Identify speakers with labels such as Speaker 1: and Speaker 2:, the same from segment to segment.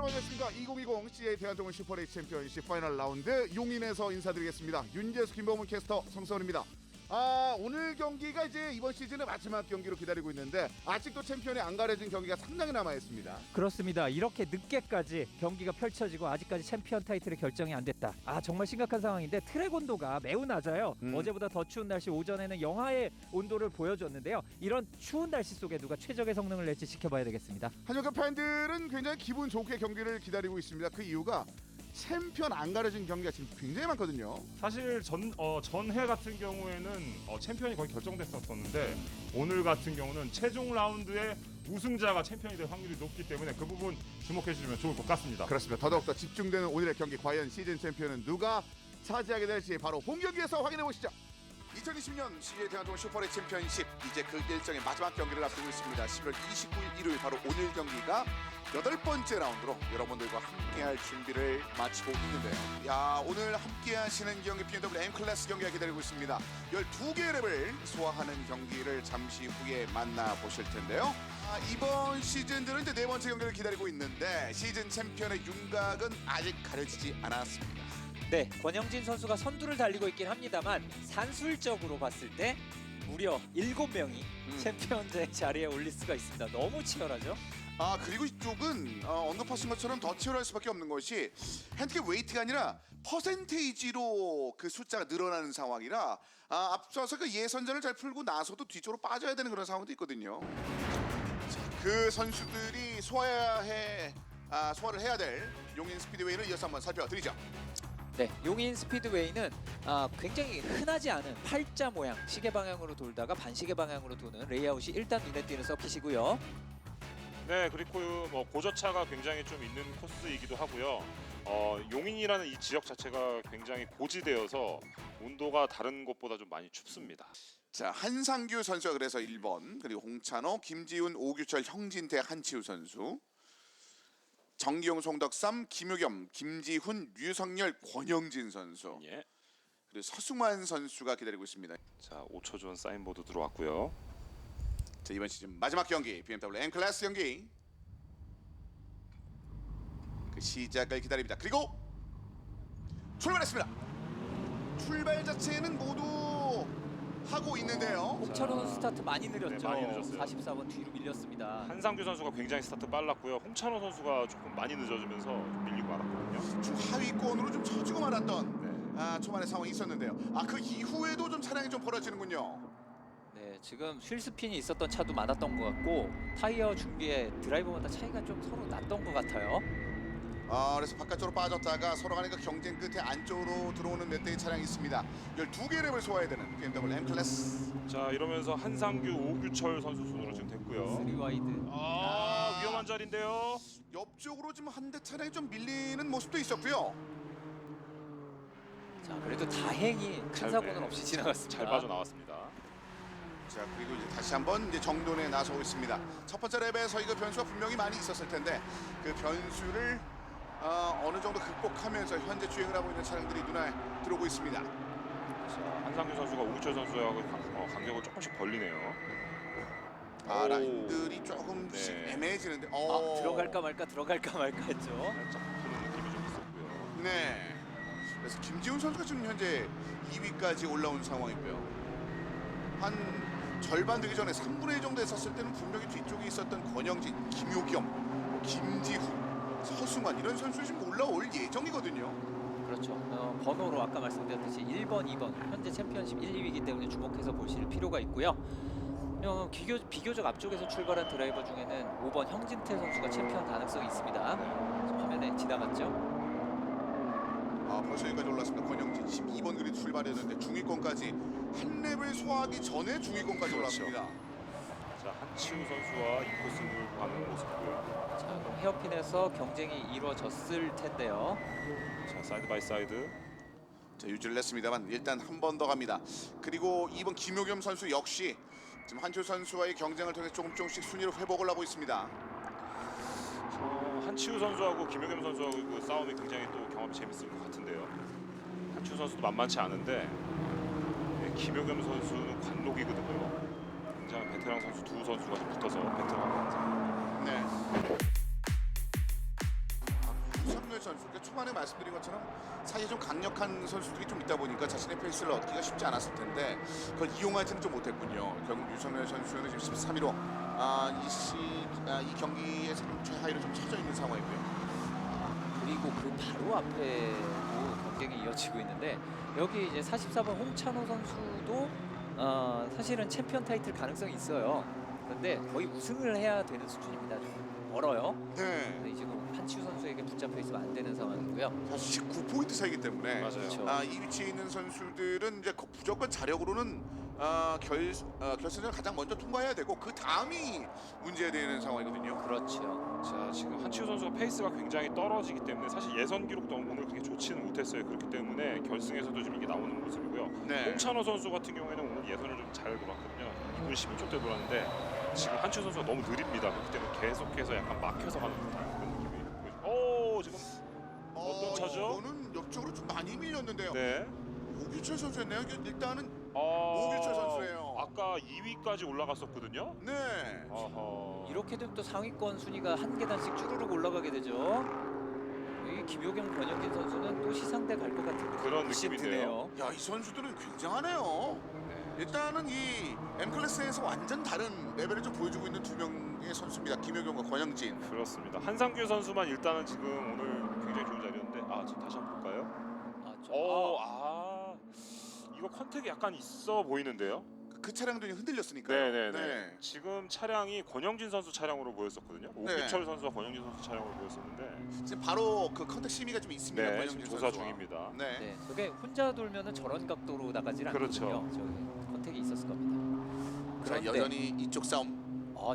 Speaker 1: 반갑습니다. 2020 CJ 대한통운 슈퍼레이스 챔피언십 파이널 라운드 용인에서 인사드리겠습니다. 윤재수 김범훈 캐스터 성서원입니다. 오늘 경기가 이제 이번 시즌의 마지막 경기로 기다리고 있는데 아직도 챔피언이 안 가려진 경기가 상당히 남아있습니다.
Speaker 2: 그렇습니다. 이렇게 늦게까지 경기가 펼쳐지고 아직까지 챔피언 타이틀이 결정이 안 됐다. 정말 심각한 상황인데 트랙 온도가 매우 낮아요. 어제보다 더 추운 날씨, 오전에는 영하의 온도를 보여줬는데요. 이런 추운 날씨 속에 누가 최적의 성능을 낼지 지켜봐야 되겠습니다.
Speaker 1: 한정급 팬들은 굉장히 기분 좋게 경기를 기다리고 있습니다. 그 이유가 챔피언 안 가려진 경기가 지금 굉장히 많거든요.
Speaker 3: 사실 전해 같은 경우에는 챔피언이 거의 결정됐었는데 오늘 같은 경우는 최종 라운드에 우승자가 챔피언이 될 확률이 높기 때문에 그 부분 주목해 주시면 좋을 것 같습니다.
Speaker 1: 그렇습니다. 더더욱더 집중되는 오늘의 경기, 과연 시즌 챔피언은 누가 차지하게 될지 바로 본 경기에서 확인해 보시죠. 2020년 CJ 대한통운 슈퍼레이스 챔피언십, 이제 그 일정의 마지막 경기를 앞두고 있습니다. 11월 29일 일요일, 바로 오늘 경기가 8번째 라운드로 여러분들과 함께할 준비를 마치고 있는데요. 오늘 함께하시는 경기 BMW M 클래스 경기가 기다리고 있습니다. 12개의 랩을 소화하는 경기를 잠시 후에 만나보실 텐데요. 이번 시즌들은 이제 4번째 경기를 기다리고 있는데 시즌 챔피언의 윤곽은 아직 가려지지 않았습니다.
Speaker 4: 네, 권영진 선수가 선두를 달리고 있긴 합니다만 산술적으로 봤을 때 무려 7명이 챔피언제 자리에 올릴 수가 있습니다. 너무 치열하죠?
Speaker 1: 그리고 이쪽은 언급하신 것처럼 더 치열할 수밖에 없는 것이 핸디캡 웨이트가 아니라 퍼센테이지로 그 숫자가 늘어나는 상황이라 앞서서 그 예선전을 잘 풀고 나서도 뒤쪽으로 빠져야 되는 그런 상황도 있거든요. 자, 그 선수들이 소화를 해야 될 용인 스피드웨이를 이어서 한번 살펴드리죠.
Speaker 4: 네, 용인 스피드웨이는 굉장히 흔하지 않은 팔자 모양, 시계 방향으로 돌다가 반시계 방향으로 도는 레이아웃이 일단 눈에 띄는 서킷이고요.
Speaker 3: 네, 그리고 고저차가 굉장히 좀 있는 코스이기도 하고요. 용인이라는 이 지역 자체가 굉장히 고지되어서 온도가 다른 곳보다 좀 많이 춥습니다.
Speaker 1: 자, 한상규 선수가 그래서 1번, 그리고 홍찬호, 김지훈, 오규철, 형진태, 한치우 선수, 정기용, 송덕삼, 김효겸, 김지훈, 류성열, 권영진 선수,
Speaker 3: 예.
Speaker 1: 그리고 서승환 선수가 기다리고 있습니다.
Speaker 3: 자, 5초 전 사인보드 들어왔고요.
Speaker 1: 자, 이번 시즌 마지막 경기 BMW M 클래스 경기 그 시작을 기다립니다. 그리고 출발했습니다. 출발 자체는 모두 하고 있는데요.
Speaker 4: 홍철호 선수 스타트 많이 느렸죠.
Speaker 3: 네, 많이 늦었어요.
Speaker 4: 44번 뒤로 밀렸습니다.
Speaker 3: 한상규 선수가 굉장히 스타트 빨랐고요. 홍찬호 선수가 조금 많이 늦어지면서 좀 밀리고 말았거든요.
Speaker 1: 중 하위권으로 좀 처지고 말았던
Speaker 3: 네.
Speaker 1: 초반에 상황이 있었는데요. 그 이후에도 좀 차량이 좀 벌어지는군요.
Speaker 4: 네, 지금 휠스핀이 있었던 차도 많았던 것 같고 타이어 준비에 드라이버마다 차이가 좀 서로 났던 것 같아요.
Speaker 1: 그래서 바깥쪽으로 빠졌다가 서로 간의 그 경쟁 끝에 안쪽으로 들어오는 몇 대의 차량이 있습니다. 12개 랩을 소화해야 되는 BMW M 클래스.
Speaker 3: 자, 이러면서 한상규, 오규철 선수 순으로 지금 됐고요.
Speaker 4: 3와이드.
Speaker 3: 위험한 자리인데요.
Speaker 1: 옆쪽으로 지금 한 대 차량이 좀 밀리는 모습도 있었고요.
Speaker 4: 자, 그래도 다행히 큰 사고는 없이 지나갔습니다.
Speaker 3: 잘 빠져나왔습니다.
Speaker 1: 자, 그리고 이제 다시 한번 이제 정돈에 나서고 있습니다. 첫 번째 랩에서 이거 변수가 분명히 많이 있었을 텐데 그 변수를 어느 정도 극복하면서 현재 주행을 하고 있는 차량들이 눈에 들어오고 있습니다.
Speaker 3: 자, 한상규 선수가 오규철 선수하고 간격을 조금씩 벌리네요.
Speaker 1: 라인들이 조금씩
Speaker 3: 네.
Speaker 1: 애매해지는데
Speaker 4: 들어갈까 말까 들어갈까 말까 했죠.
Speaker 3: 살짝 부푸는 느낌이 좀 있었고요.
Speaker 1: 네. 그래서 김지훈 선수가 지금 현재 2위까지 올라온 상황이고요. 한 절반 되기 전에 3분의 1 정도 했었을 때는 분명히 뒤쪽에 있었던 권영진, 김효겸, 김지훈, 서승환 이런 선수 지금 올라올 예정이거든요.
Speaker 4: 그렇죠. 번호로 아까 말씀드렸듯이 1번, 2번 현재 챔피언십 1, 2위이기 때문에 주목해서 보실 필요가 있고요. 비교적 앞쪽에서 출발한 드라이버 중에는 5번 형진태 선수가 챔피언 가능성이 있습니다. 화면에 지나갔죠.
Speaker 1: 벌써 여기까지 올랐습니다. 권영진 12번 그리 출발했는데 중위권까지 한 랩을 소화하기 전에 중위권까지 올랐습니다.
Speaker 3: 자, 한치우 선수와 인코스를 가는 모습이고요.
Speaker 4: 자, 그럼 헤어핀에서 경쟁이 이루어졌을 텐데요.
Speaker 3: 자, 사이드 바이 사이드.
Speaker 1: 자, 유지를 했습니다만 일단 한 번 더 갑니다. 그리고 2번 김효겸 선수 역시 지금 한치우 선수와의 경쟁을 통해 조금씩 순위를 회복을 하고 있습니다.
Speaker 3: 한치우 선수하고 김효겸 선수하고 그 싸움이 굉장히 또 경험이 재밌을 것 같은데요. 한치우 선수도 만만치 않은데 김효겸 선수는 관록이거든요. 굉장히 베테랑 선수 두 선수가 붙어서 베테랑.
Speaker 1: 네. 말씀드린 것처럼 사실 좀 강력한 선수들이 좀 있다 보니까 자신의 페이스를 얻기가 쉽지 않았을 텐데 그걸 이용하지는 좀 못했군요. 결국 유성열 선수는 지금 13위로 이 경기에서 최하위로 좀 쳐져 있는 상황이고요.
Speaker 4: 그리고 그 바로 앞에도 경쟁이 이어지고 있는데 여기 이제 44번 홍찬호 선수도 사실은 챔피언 타이틀 가능성이 있어요. 그런데 거의 우승을 해야 되는 수준입니다. 좀 멀어요.
Speaker 1: 네.
Speaker 4: 근데 지금 한치우 선수에게 붙잡혀 있으면 안 되는 상황이고요.
Speaker 1: 사실 19포인트 차이기 때문에
Speaker 3: 맞아요.
Speaker 4: 그렇죠.
Speaker 1: 이 위치에 있는 선수들은 이제 무조건 자력으로는 결승을 가장 먼저 통과해야 되고 그 다음이 문제가 되는 상황이거든요.
Speaker 4: 그렇죠.
Speaker 3: 자, 지금 한치우 선수가 페이스가 굉장히 떨어지기 때문에 사실 예선 기록도 오늘 그렇게 좋지는 못했어요. 그렇기 때문에 결승에서도 지금 이게 나오는 모습이고요.
Speaker 1: 네.
Speaker 3: 홍찬호 선수 같은 경우에는 오늘 예선을 좀 잘 돌았거든요. 2분 11초 때 돌았는데 지금 한치우 선수가 너무 느립니다. 그렇기 때문에 계속해서 약간 막혀서 가는 듯한 그런 느낌이 보이죠. 오, 지금 어떤 차죠?
Speaker 1: 이거는 옆쪽으로 좀 많이 밀렸는데요.
Speaker 3: 네.
Speaker 1: 오규철 선수였네요. 일단은
Speaker 3: 어,
Speaker 1: 오규철 선수예요.
Speaker 3: 아까 2위까지 올라갔었거든요.
Speaker 1: 네.
Speaker 3: 어허.
Speaker 4: 이렇게 되면 또 상위권 순위가 한 계단씩 쭈르륵 올라가게 되죠. 이 김효경, 변혁진 선수는 또 시상대 갈 것 같은
Speaker 3: 그런
Speaker 4: 느낌이
Speaker 3: 느낌인데요.
Speaker 4: 드네요.
Speaker 1: 야, 이 선수들은 굉장하네요. 일단은 이 M 클래스에서 완전 다른 레벨을 좀 보여주고 있는 두 명의 선수입니다. 김효경과 권영진.
Speaker 3: 그렇습니다. 한상규 선수만 일단은 지금 오늘 굉장히 좋은 자리였는데 지금 다시 한번 볼까요? 이거 컨택이 약간 있어 보이는데요.
Speaker 1: 그 차량도 이제 흔들렸으니까요.
Speaker 3: 네네네. 지금 차량이 권영진 선수 차량으로 보였었거든요. 오규철 선수와 권영진 선수 차량으로 보였었는데
Speaker 1: 지금 바로 그 컨택 심의가 좀 있습니다.
Speaker 3: 네,
Speaker 1: 권영진
Speaker 3: 지금 조사
Speaker 1: 선수와.
Speaker 3: 중입니다.
Speaker 1: 네.
Speaker 4: 네, 저게 혼자 돌면은 저런 각도로 나가질
Speaker 3: 그렇죠.
Speaker 4: 않거든요. 저기 컨택이 있었을 겁니다.
Speaker 1: 자,
Speaker 4: 그런데
Speaker 1: 여전히 이쪽 싸움.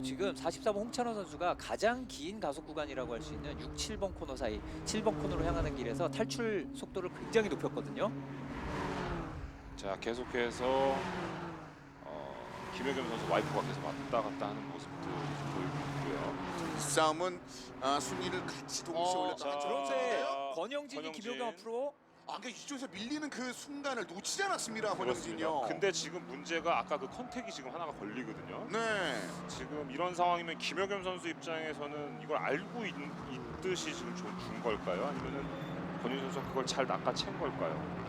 Speaker 4: 지금 44번 홍찬호 선수가 가장 긴 가속 구간이라고 할 수 있는 6, 7번 코너 사이 7번 코너로 향하는 길에서 탈출 속도를 굉장히 높였거든요.
Speaker 3: 자, 계속해서 김효겸 선수 와이프가 계속 왔다 갔다 하는 모습도 좀 보이고 있고요.
Speaker 1: 이 싸움은 순위를 같이 동시에 올렸다.
Speaker 3: 자,
Speaker 4: 그런데
Speaker 3: 아,
Speaker 4: 권영진이
Speaker 3: 권영진.
Speaker 4: 김효경 앞으로
Speaker 1: 그러니까 이쪽에서 밀리는 그 순간을 놓치지 않았습니다.
Speaker 3: 그렇습니다.
Speaker 1: 권영진이요.
Speaker 3: 근데 지금 문제가 아까 그 컨택이 지금 하나가 걸리거든요.
Speaker 1: 네.
Speaker 3: 지금 이런 상황이면 김효겸 선수 입장에서는 이걸 알고 있듯이 지금 준 걸까요? 아니면은 권영진 선수가 그걸 잘 낚아챈 걸까요?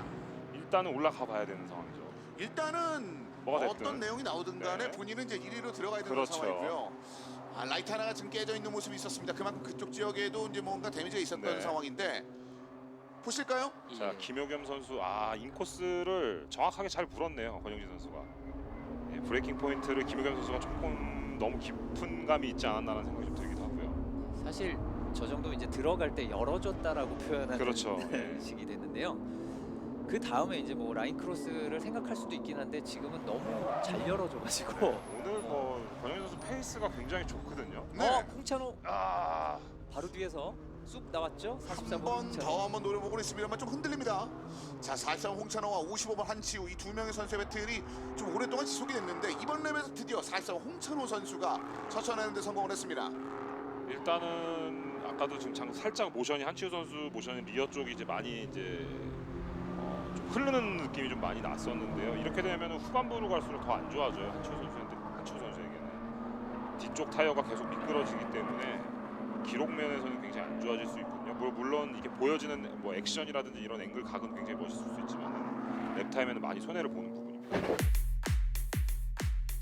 Speaker 3: 일단은 올라가 봐야 되는 상황이죠.
Speaker 1: 일단은
Speaker 3: 뭐가 됐든.
Speaker 1: 어떤 내용이 나오든 간에
Speaker 3: 네.
Speaker 1: 본인은 이제 1위로 들어가야 되는
Speaker 3: 그렇죠.
Speaker 1: 상황이고요. 라이트 하나가 지금 깨져 있는 모습이 있었습니다. 그만큼 그쪽 지역에도 이제 뭔가 데미지가 있었던
Speaker 3: 네.
Speaker 1: 상황인데 보실까요?
Speaker 3: 자, 김효겸 선수 인코스를 정확하게 잘 물었네요. 권영진 선수가. 브레이킹 포인트를 김효겸 선수가 조금 너무 깊은 감이 있지 않았나라는 생각이 좀 들기도 하고요.
Speaker 4: 사실 저 정도 이제 들어갈 때 열어줬다라고 표현하는
Speaker 3: 그렇죠. 예.
Speaker 4: 식이 됐는데요. 그 다음에 이제 뭐 라인 크로스를 생각할 수도 있긴 한데 지금은 너무 잘 열어줘가지고
Speaker 3: 오늘 권영진 선수 페이스가 굉장히 좋거든요.
Speaker 1: 네.
Speaker 4: 홍찬호
Speaker 3: 아,
Speaker 4: 바로 뒤에서 쑥 나왔죠. 44번
Speaker 1: 한 번
Speaker 4: 홍찬호.
Speaker 1: 더 한번 노려보고 있습니다만 좀 흔들립니다. 자, 43 홍찬호와 55번 한치우 이 두 명의 선수의 배틀이 좀 오랫동안 지속이 됐는데 이번 랩에서 드디어 43 홍찬호 선수가 처천하는 데 성공을 했습니다.
Speaker 3: 일단은 아까도 지금 살짝 모션이 한치우 선수 모션이 리어 쪽이 이제 많이 이제 좀 흐르는 느낌이 좀 많이 났었는데요. 이렇게 되면 후반부로 갈수록 더 안 좋아져요. 한치우 선수에게는 뒤쪽 타이어가 계속 미끄러지기 때문에 기록 면에서는 굉장히 안 좋아질 수 있거든요. 물론 이게 보여지는 뭐 액션이라든지 이런 앵글 각은 굉장히 멋있을 수 있지만은 랩 타임에는 많이 손해를 보는 부분입니다.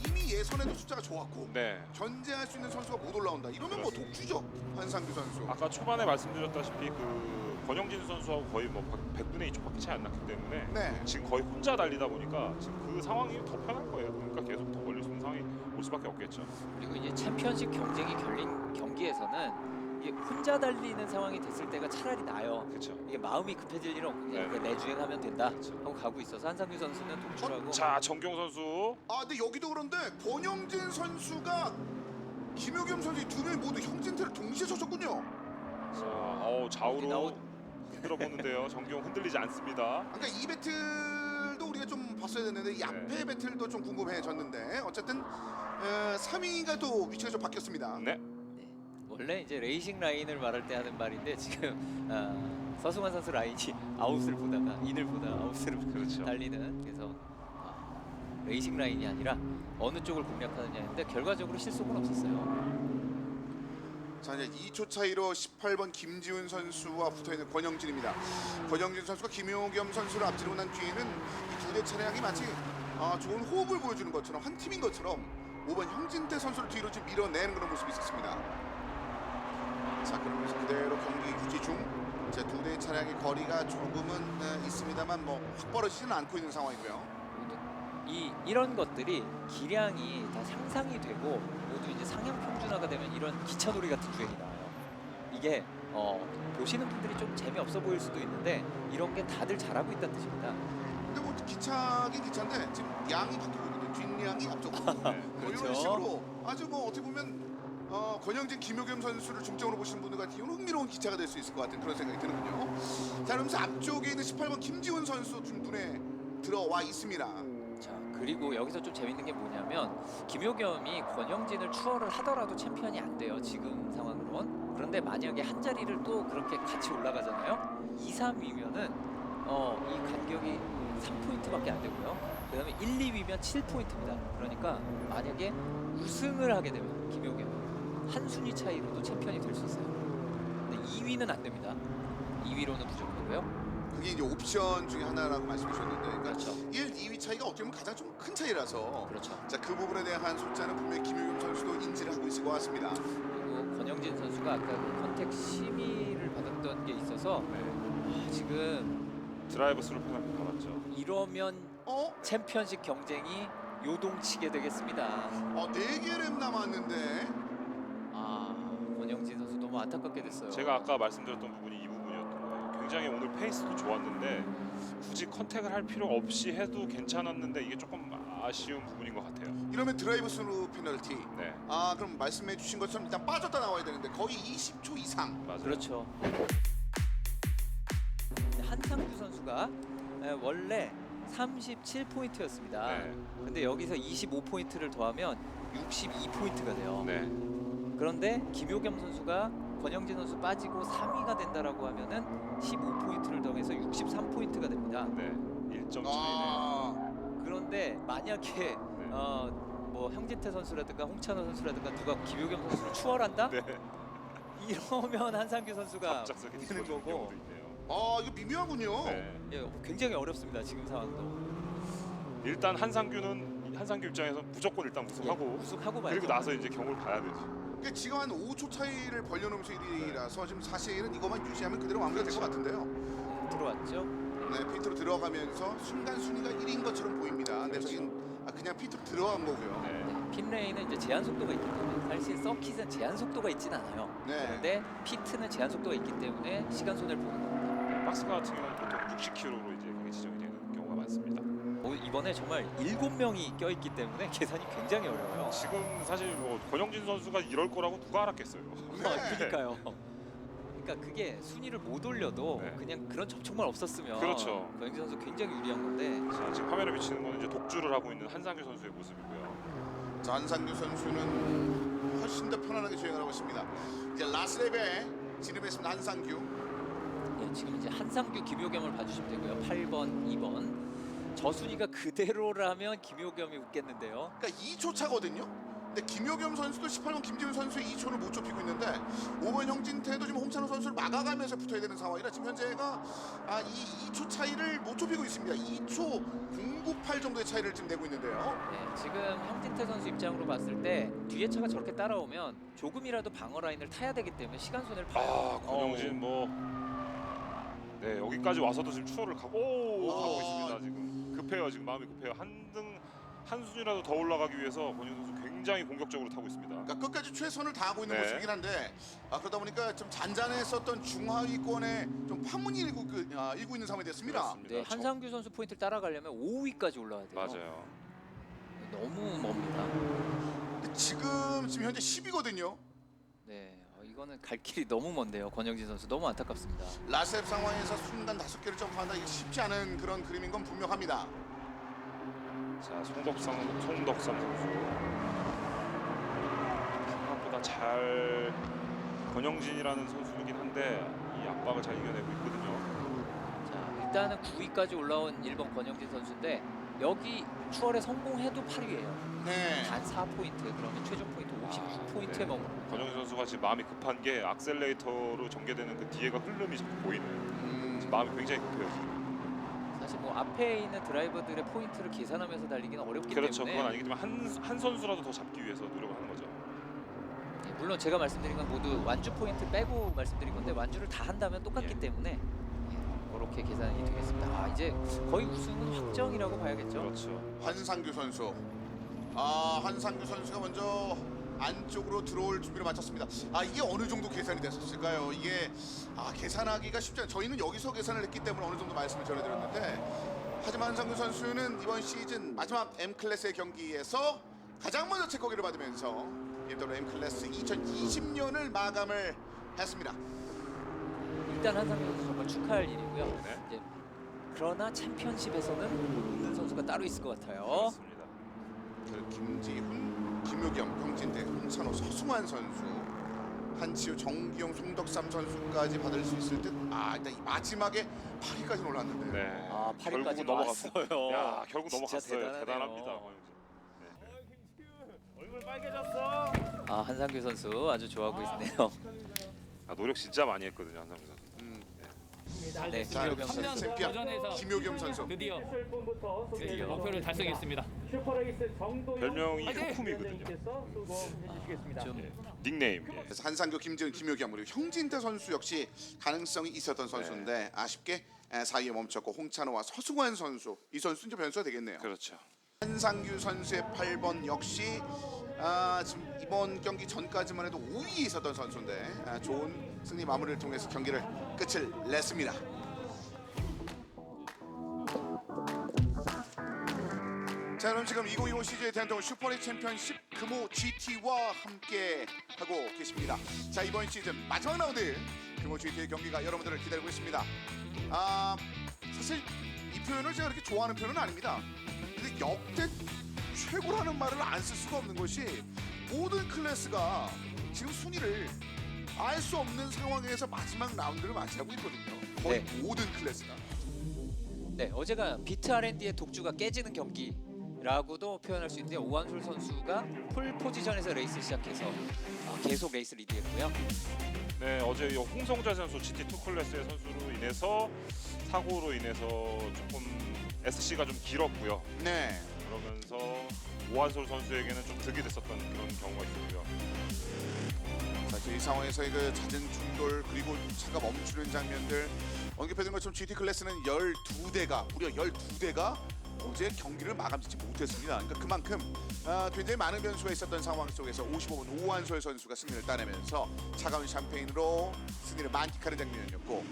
Speaker 1: 이미 예선에도 숫자가 좋았고
Speaker 3: 네.
Speaker 1: 견제할 수 있는 선수가 못 올라온다. 이러면 뭐 독주죠. 한상규 선수.
Speaker 3: 아까 초반에 말씀드렸다시피 그 권영진 선수하고 거의 뭐 100분의 2초밖에 차이 안 났기 때문에
Speaker 1: 네.
Speaker 3: 지금 거의 혼자 달리다 보니까 지금 그 상황이 더 편할 거예요. 그러니까 계속 더 걸릴 수 있는 상황이 올 수밖에 없겠죠.
Speaker 4: 그리고 이제 챔피언십 경쟁이 결린 경기에서는 이게 혼자 달리는 상황이 됐을 때가 차라리 나아요.
Speaker 3: 그렇죠.
Speaker 4: 이게 마음이 급해질 일은 없고
Speaker 3: 네.
Speaker 4: 그냥 내주행하면 된다
Speaker 3: 그렇죠.
Speaker 4: 하고 가고 있어서 한상규 선수는 독출하고
Speaker 3: 자, 정경 선수.
Speaker 1: 근데 여기도 그런데 권영진 선수가 김효겸 선수 이 두 명이 모두 형진태를 동시에 쳤었군요.
Speaker 3: 자, 좌우로
Speaker 4: 나오-
Speaker 3: 흔들어 보는데요. 정경 흔들리지 않습니다.
Speaker 1: 그러니까 이 배틀도 우리가 좀 봤어야 됐는데 이 앞에 배틀도 좀 궁금해졌는데 어쨌든 3위가 또 위치가 좀 바뀌었습니다.
Speaker 3: 네.
Speaker 4: 원래 이제 레이싱 라인을 말할 때 하는 말인데 지금 서승환 선수 라인이 아웃을 보다가 인을 보다 아웃을
Speaker 3: 그렇죠.
Speaker 4: 달리는 그래서 레이싱 라인이 아니라 어느 쪽을 공략하느냐인데 결과적으로 실속은 없었어요.
Speaker 1: 자 이제 2초 차이로 18번 김지훈 선수와 붙어있는 권영진입니다. 권영진 선수가 김용겸 선수를 앞지르고 난 뒤에는 이 두 대 차량이 마치 좋은 호흡을 보여주는 것처럼 한 팀인 것처럼 5번 형진태 선수를 뒤로 좀 밀어내는 그런 모습이 있었습니다. 자 그러면서 그대로 경기 유지 중. 자 두 대의 차량의 거리가 조금은 있습니다만 뭐 확 벌어지지는 않고 있는 상황이고요.
Speaker 4: 이런 것들이 기량이 다 향상이 되고 모두 이제 상향 평준화가 되면 이런 기차놀이 같은 주행이 나와요. 이게 보시는 분들이 좀 재미없어 보일 수도 있는데 이런 게 다들 잘하고 있다는 뜻입니다.
Speaker 1: 근데 뭐 기차긴 기차인데 지금 양이 바뀌고 있거든요. 뒷양이 앞쪽으로. 뭐
Speaker 4: 그렇죠.
Speaker 1: 이런 식으로 아주 뭐 어떻게 보면 권영진, 김효겸 선수를 중점으로 보시는 분들 같은 경우는 흥미로운 기차가 될 수 있을 것 같은 그런 생각이 드는군요. 자 그러면서 앞쪽에 있는 18번 김지훈 선수 좀 눈에 들어와 있습니다.
Speaker 4: 자 그리고 여기서 좀 재밌는 게 뭐냐면 김효겸이 권영진을 추월을 하더라도 챔피언이 안 돼요 지금 상황으론. 그런데 만약에 한 자리를 또 그렇게 같이 올라가잖아요. 2, 3위면은 이 간격이 3포인트밖에 안 되고요. 그 다음에 1, 2위면 7포인트입니다. 그러니까 만약에 우승을 하게 되면 김효겸 한 순위 차이로도 챔피언이 될 수 있어요. 근데 2위는 안 됩니다. 2위로는 무조건이고요.
Speaker 1: 그게 이제 옵션 중에 하나라고 말씀해 주셨는데 그러니까
Speaker 4: 그렇죠.
Speaker 1: 1, 2위 차이가 어떻게 보면 가장 좀 큰 차이라서
Speaker 4: 그렇죠.
Speaker 1: 자 그 부분에 대한 숫자는 분명히 김효겸 선수도 인지를 하고 있을 것 같습니다.
Speaker 4: 그리고 권영진 선수가 아까 그 컨택 심의를 받았던 게 있어서 지금
Speaker 3: 드라이브 스루 페널티 받았죠.
Speaker 4: 이러면
Speaker 1: 어?
Speaker 4: 챔피언십 경쟁이 요동치게 되겠습니다.
Speaker 1: 4개 랩 남았는데
Speaker 4: 권영진 선수 너무 안타깝게 됐어요.
Speaker 3: 제가 아까 말씀드렸던 부분이 이 부분이었던 거예요. 굉장히 오늘 페이스도 좋았는데 굳이 컨택을 할 필요 없이 해도 괜찮았는데 이게 조금 아쉬운 부분인 것 같아요.
Speaker 1: 이러면 드라이브 스루 페널티.
Speaker 3: 네,
Speaker 1: 그럼 말씀해 주신 것처럼 일단 빠졌다 나와야 되는데 거의 20초 이상.
Speaker 3: 맞아요.
Speaker 4: 그렇죠. 한상규 선수가 원래 37포인트였습니다.
Speaker 3: 네,
Speaker 4: 근데 여기서 25포인트를 더하면 62포인트가 돼요.
Speaker 3: 네,
Speaker 4: 그런데 김효겸 선수가 권영진 선수 빠지고 3위가 된다라고 하면은 15포인트를 더해서 63포인트가 됩니다.
Speaker 3: 네. 1점 차이네요.
Speaker 4: 그런데 만약에 뭐 형진태 선수라든가 홍찬호 선수라든가 누가 김효겸 선수를 추월한다?
Speaker 3: 네.
Speaker 4: 이러면 한상규 선수가
Speaker 3: 갑작스럽게
Speaker 4: 되는
Speaker 3: 뒤집어지는
Speaker 4: 거고.
Speaker 3: 경우도 있네요.
Speaker 1: 이거 미묘하군요.
Speaker 3: 네.
Speaker 4: 예, 굉장히 어렵습니다. 지금 상황도.
Speaker 3: 일단 한상규 입장에서 무조건 일단 우승하고
Speaker 4: 우승하고 말죠.
Speaker 3: 그리고 나서 이제 경을 봐야 되죠.
Speaker 1: 그러니까 지금 한 5초 차이를 벌려놓으면서 1위라서 지금 사실은 이것만 유지하면 그대로 마무리가 될 것 같은데요.
Speaker 4: 들어왔죠.
Speaker 1: 네, 피트로 들어가면서 순간 순위가 1인 것처럼 보입니다. 근데
Speaker 3: 그렇죠.
Speaker 1: 저긴 그냥 피트로 들어간 거고요.
Speaker 3: 네.
Speaker 4: 핀레인은 이제 제한 속도가 있기 때문에 사실 서킷은 제한 속도가 있진 않아요.
Speaker 1: 네.
Speaker 4: 그런데 피트는 제한 속도가 있기 때문에 시간 손해를 보는 겁니다.
Speaker 3: 박스카 같은 경우는 보통 60km로 이제 그게 지정이 되는 경우가 많습니다.
Speaker 4: 이번에 정말 7명이 껴있기 때문에 계산이 굉장히 어려워요.
Speaker 3: 지금 사실 뭐 권영진 선수가 이럴 거라고 누가 알았겠어요.
Speaker 4: 그러니까요. 그러니까 그게 순위를 못 올려도
Speaker 3: 네.
Speaker 4: 그냥 그런 접촉만 없었으면
Speaker 3: 그렇죠.
Speaker 4: 권영진 선수 굉장히 유리한 건데
Speaker 3: 자, 지금 화면에 비치는 거는 이제 독주를 하고 있는 한상규 선수의 모습이고요.
Speaker 1: 자, 한상규 선수는 훨씬 더 편안하게 주행을 하고 있습니다. 이제 라스랩에 진입했습니다. 한상규.
Speaker 4: 예, 지금 이제 한상규, 김효겸을 봐주시면 되고요. 8번, 2번. 저 순위가 그대로라면 김효겸이 웃겠는데요.
Speaker 1: 그러니까 2초 차거든요. 근데 김효겸 선수도 18번 김지훈 선수의 2초를 못 좁히고 있는데 5번 형진태도 지금 홍찬호 선수를 막아가면서 붙어야 되는 상황이라 지금 현재가 이 2초 차이를 못 좁히고 있습니다. 2초 098 정도의 차이를 지금 내고 있는데요.
Speaker 4: 네, 지금 형진태 선수 입장으로 봤을 때 뒤에 차가 저렇게 따라오면 조금이라도 방어 라인을 타야 되기 때문에 시간 손해를 봐요.
Speaker 3: 권영진 뭐 네, 여기까지 와서도 지금 추월을 가고 있습니다. 지금 급해요. 지금 마음이 급해요. 한 순위라도 더 올라가기 위해서 권영진 선수 굉장히 공격적으로 타고 있습니다.
Speaker 1: 그러니까 끝까지 최선을 다하고 있는
Speaker 3: 네.
Speaker 1: 모습이긴 한데 그러다 보니까 좀 잔잔했었던 중하위권에 좀 파문이 일고 있는 상황이 됐습니다.
Speaker 3: 그렇습니다.
Speaker 4: 네, 한상규 선수 포인트를 따라가려면 5위까지 올라와야 돼요.
Speaker 3: 맞아요.
Speaker 4: 너무 멉니다.
Speaker 1: 근데 지금 현재 10위거든요.
Speaker 4: 네, 이거는 갈 길이 너무 먼데요. 권영진 선수 너무 안타깝습니다.
Speaker 1: 라셉 상황에서 순간 5개를 점프한다 이게 쉽지 않은 그런 그림인 건 분명합니다.
Speaker 3: 자, 송덕삼 선수 생각보다 잘 권영진이라는 선수이긴 한데 이 압박을 잘 이겨내고 있거든요.
Speaker 4: 자, 일단은 9위까지 올라온 1번 권영진 선수인데 여기 추월에 성공해도 8위예요.
Speaker 1: 네.
Speaker 4: 단 4포인트 그러면 최종 포인트 39포인트에 머물.
Speaker 3: 권영준 선수가 지금 마음이 급한 게 악셀레이터로 전개되는 그 뒤에가 흐름이 자꾸 보이는. 지금 마음이 굉장히 급해요. 지금.
Speaker 4: 사실 뭐 앞에 있는 드라이버들의 포인트를 계산하면서 달리기는 어렵기
Speaker 3: 그렇죠.
Speaker 4: 때문에
Speaker 3: 그건 아니겠지만 한 선수라도 더 잡기 위해서 노력을 하는 거죠.
Speaker 4: 예, 물론 제가 말씀드린 건 모두 완주 포인트 빼고 말씀드린 건데 완주를 다 한다면 똑같기
Speaker 3: 예.
Speaker 4: 때문에 그렇게 계산이 되겠습니다. 아, 이제 거의 우승은 확정이라고 봐야겠죠.
Speaker 3: 그렇죠.
Speaker 1: 한상규 선수. 한상규 선수가 먼저 안쪽으로 들어올 준비를 마쳤습니다. 이게 어느 정도 계산이 됐었을까요? 이게 계산하기가 쉽지 않아요. 저희는 여기서 계산을 했기 때문에 어느 정도 말씀을 전해드렸는데, 하지만 한상규 선수는 이번 시즌 마지막 M클래스의 경기에서 가장 먼저 체크기를 받으면서 BMW M클래스 2020년을 마감을 했습니다.
Speaker 4: 일단 한상민 선수 정말 축하할 일이고요.
Speaker 3: 네.
Speaker 4: 이제 그러나 챔피언십에서는 은 선수가 따로 있을 것 같아요.
Speaker 3: 그렇습니다.
Speaker 1: 그 김지훈, 김효겸, 황진대, 홍찬호, 서승환 선수, 한치우, 정기용, 송덕삼 선수까지 받을 수 있을 듯. 일단 이 마지막에 8위까지 올랐는데.
Speaker 3: 네.
Speaker 4: 8위까지
Speaker 3: 결국은 넘어갔어요.
Speaker 4: 넘어갔어요.
Speaker 3: 야, 결국
Speaker 4: 진짜
Speaker 3: 넘어갔어요.
Speaker 4: 대단하네요.
Speaker 3: 대단합니다.
Speaker 2: 얼굴 빨개졌어.
Speaker 4: 한상규 선수 아주 좋아하고 있네요.
Speaker 3: 노력 진짜 많이 했거든요, 한상민 선수.
Speaker 4: 네,
Speaker 1: 자,
Speaker 4: 김효겸 선수.
Speaker 1: 챔피언
Speaker 5: 도전에서
Speaker 1: 김효겸 선수.
Speaker 5: 드디어 목표를 달성했습니다.
Speaker 3: 별명이
Speaker 5: 화이팅!
Speaker 3: 효쿰이거든요.
Speaker 4: 좀
Speaker 3: 닉네임.
Speaker 1: 그래서 한상규, 김지훈, 김효겸, 그리고 형진태 선수 역시 가능성이 있었던 선수인데 아쉽게 4위에 멈췄고, 홍찬호와 서승환 선수, 이 선수는 좀 변수가 되겠네요.
Speaker 3: 그렇죠.
Speaker 1: 한상규 선수의 8번 역시 지금 이번 경기 전까지만 해도 5위에 있었던 선수인데 좋은 승리 마무리를 통해서 경기를 끝을 냈습니다. 자, 그럼 지금 2025 CJ 대한통운 슈퍼리그 챔피언십 금호 GT와 함께 하고 계십니다. 자, 이번 시즌 마지막 라운드 금호 GT의 경기가 여러분들을 기다리고 있습니다. 사실 이 표현을 제가 그렇게 좋아하는 표현은 아닙니다. 근데 역대 최고라는 말을 안 쓸 수가 없는 것이, 모든 클래스가 지금 순위를 알 수 없는 상황에서 마지막 라운드를 맞이하고 있거든요. 거의 모든 클래스가.
Speaker 4: 네, 어제가 비트 R&D의 독주가 깨지는 경기라고도 표현할 수 있는데, 오한솔 선수가 풀 포지션에서 레이스 시작해서 계속 레이스 리드했고요.
Speaker 3: 네, 어제 이 홍성자 선수 GT2 클래스의 선수로 인해서 사고로 인해서 조금 SC가 좀 길었고요.
Speaker 1: 네.
Speaker 3: 그러면서 오한솔 선수에게는 좀 득이 됐었던 그런 경우가 있었고요.
Speaker 1: 사실 이 상황에서의 그 잦은 충돌, 그리고 차가 멈추는 장면들, 언급해둔 것처럼 GT 클래스는 12대가, 무려 12대가 어제 경기를 마감짓지 못했습니다. 그러니까 그만큼 굉장히 많은 변수가 있었던 상황 속에서 55분 오한솔 선수가 승리를 따내면서 차가운 샴페인으로 승리를 만끽하는 장면이었고,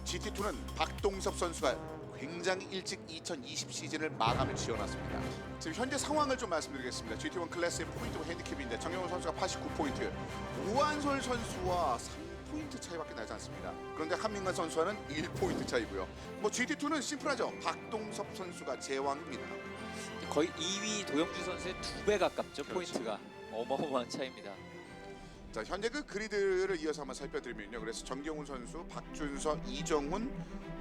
Speaker 1: GT2는 박동섭 선수가 굉장히 일찍 2020 시즌을 마감을 지어놨습니다. 지금 현재 상황을 좀 말씀드리겠습니다. GT1 클래스의 포인트와 핸디캡인데, 정영훈 선수가 89포인트, 오한솔 선수와 3포인트 차이밖에 나지 않습니다. 그런데 한민관 선수와는 1포인트 차이고요. 뭐 GT2는 심플하죠. 박동섭 선수가 제왕입니다.
Speaker 4: 거의 2위 도영주 선수의 2배 가깝죠.
Speaker 1: 그렇죠.
Speaker 4: 포인트가 어마어마한 차이입니다.
Speaker 1: 자, 현재 그 그리드를 이어서 한번 살펴드리면요. 그래서 정경훈 선수, 박준서, 이정훈,